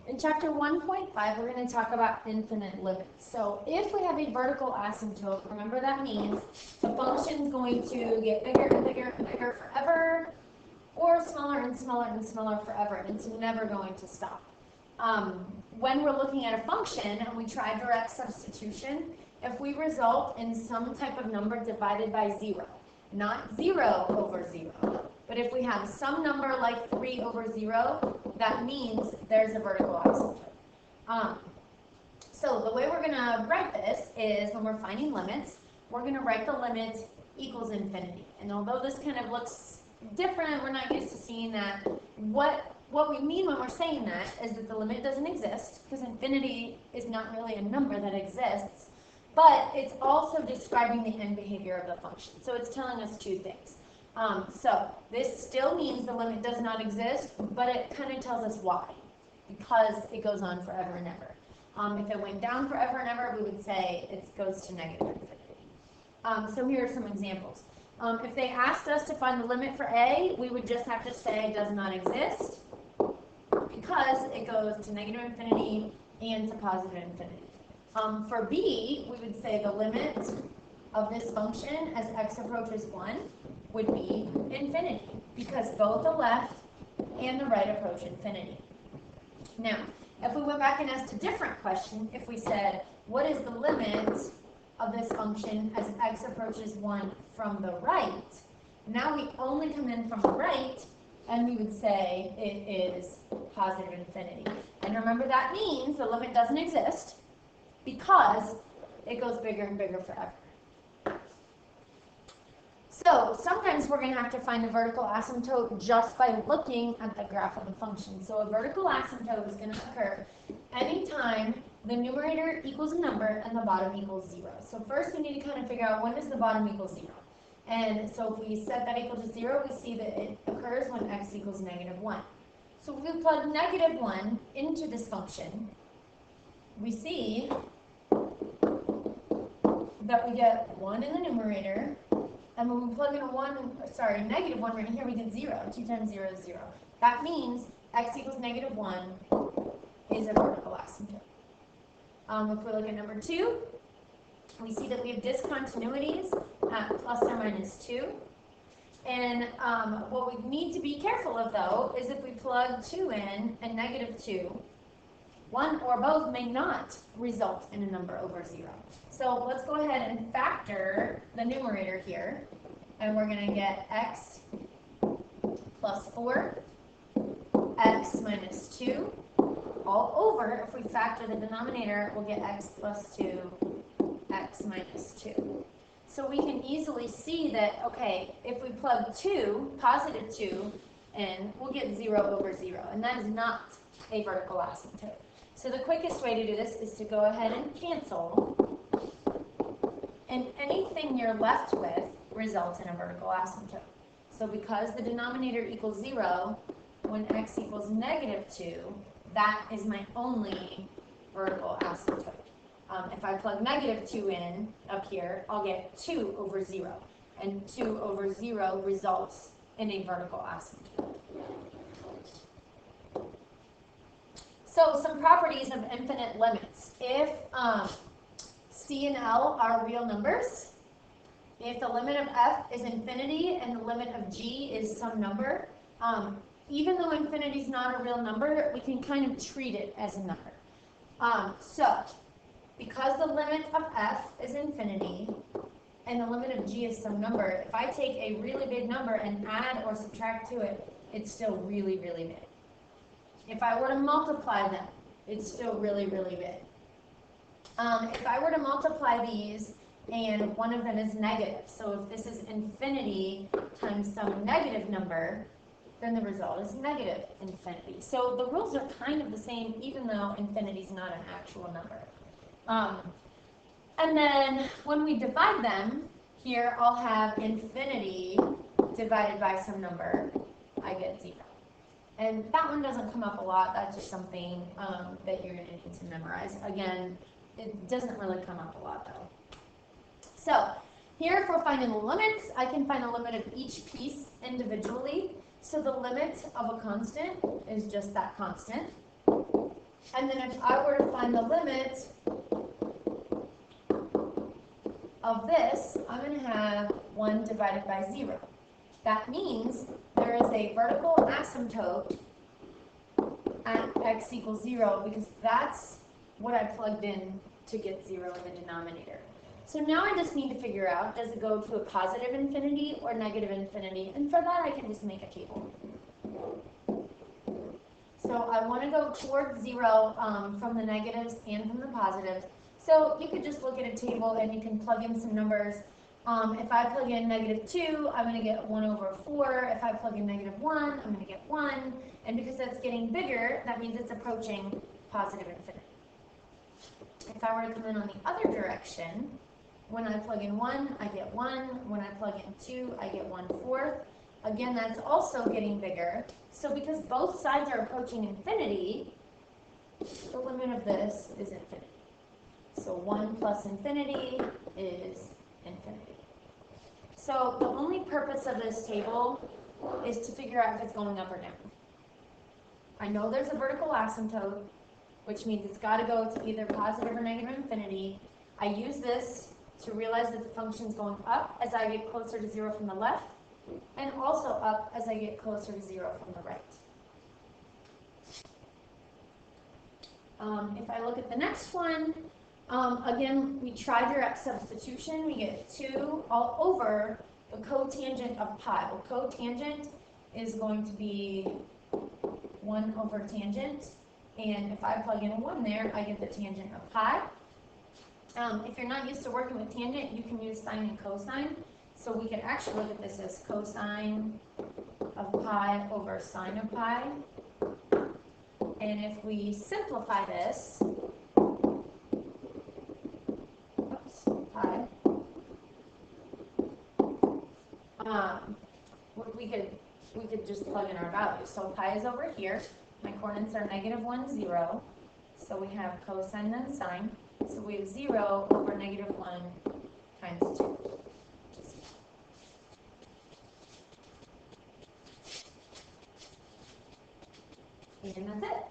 In chapter 1.5, we're going to talk about infinite limits. So if we have a vertical asymptote, remember that means the function is going to get bigger and bigger and bigger forever, or smaller and smaller and smaller forever, and it's never going to stop. When we're looking at a function and we try direct substitution, if we result in some type of number divided by 0, not 0 over 0, but if we have some number like 3 over 0, that means there's a vertical asymptote. So the way we're going to write this is when we're finding limits, we're going to write the limit equals infinity. And although this kind of looks different, we're not used to seeing that. What we mean when we're saying that is that the limit doesn't exist, because infinity is not really a number that exists, but it's also describing the end behavior of the function. So it's telling us two things. So this still means the limit does not exist, but it kind of tells us why, because it goes on forever and ever. If it went down forever and ever, we would say it goes to negative infinity. So here are some examples. If they asked us to find the limit for A, we would just have to say it does not exist, because it goes to negative infinity and to positive infinity. For B, we would say the limit of this function as x approaches 1 would be infinity, because both the left and the right approach infinity. Now, if we went back and asked a different question, if we said, what is the limit of this function as x approaches 1 from the right, now we only come in from the right, and we would say it is positive infinity. And remember, that means the limit doesn't exist, because it goes bigger and bigger forever. So sometimes we're going to have to find a vertical asymptote just by looking at the graph of the function. So a vertical asymptote is going to occur anytime the numerator equals a number and the bottom equals 0. So first we need to kind of figure out when does the bottom equal 0. And so if we set that equal to 0, we see that it occurs when x equals negative 1. So if we plug negative 1 into this function, we see that we get 1 in the numerator, and when we plug in negative 1 right here, we get 0. 2 times 0 is 0. That means x equals negative 1 is a vertical asymptote. If we look at number 2, we see that we have discontinuities at plus or minus 2. And what we need to be careful of, though, is if we plug 2 in and negative 2, one or both may not result in a number over 0. So let's go ahead and factor the numerator here, and we're going to get x plus 4, x minus 2, all over. If we factor the denominator, we'll get x plus 2, x minus 2. So we can easily see that, okay, if we plug 2, positive 2, in, we'll get 0 over 0, and that is not a vertical asymptote. So the quickest way to do this is to go ahead and cancel, and anything you're left with results in a vertical asymptote. So because the denominator equals 0, when x equals negative 2, that is my only vertical asymptote. If I plug negative 2 in up here, I'll get 2 over 0, and 2 over 0 results in a vertical asymptote. So some properties of infinite limits. If C and L are real numbers, if the limit of f is infinity and the limit of g is some number, even though infinity is not a real number, we can kind of treat it as a number. So because the limit of f is infinity and the limit of g is some number, if I take a really big number and add or subtract to it, it's still really, really big. If I were to multiply them, it's still really, really big. If I were to multiply these and one of them is negative, so if this is infinity times some negative number, then the result is negative infinity. So the rules are kind of the same, even though infinity is not an actual number. And then when we divide them, here I'll have infinity divided by some number. I get 0. And that one doesn't come up a lot. That's just something that you're going to need to memorize. Again, it doesn't really come up a lot, though. So here, if we're finding the limits, I can find the limit of each piece individually. So the limit of a constant is just that constant. And then if I were to find the limit of this, I'm going to have 1 divided by 0. That means there is a vertical asymptote at x equals 0 because that's what I plugged in to get 0 in the denominator. So now I just need to figure out, does it go to a positive infinity or negative infinity? And for that, I can just make a table. So I want to go towards 0 from the negatives and from the positives. So you could just look at a table and you can plug in some numbers. If I plug in -2, I'm going to get 1 over 4. If I plug in -1, I'm going to get 1. And because that's getting bigger, that means it's approaching positive infinity. If I were to come in on the other direction, when I plug in 1, I get 1. When I plug in 2, I get 1/4. Again, that's also getting bigger. So because both sides are approaching infinity, the limit of this is infinity. So 1 plus infinity is infinity. So the only purpose of this table is to figure out if it's going up or down. I know there's a vertical asymptote, which means it's got to go to either positive or negative infinity. I use this to realize that the function is going up as I get closer to 0 from the left, and also up as I get closer to 0 from the right. If I look at the next one, again, we try direct substitution. We get 2 all over the cotangent of pi. Well, cotangent is going to be 1 over tangent. And if I plug in a 1 there, I get the tangent of pi. If you're not used to working with tangent, you can use sine and cosine. So we can actually look at this as cosine of pi over sine of pi. And if we simplify this, pi, we could just plug in our values. So pi is over here. My coordinates are -1, 0. So we have cosine and sine. So we have 0 over -1 times 2. And that's it.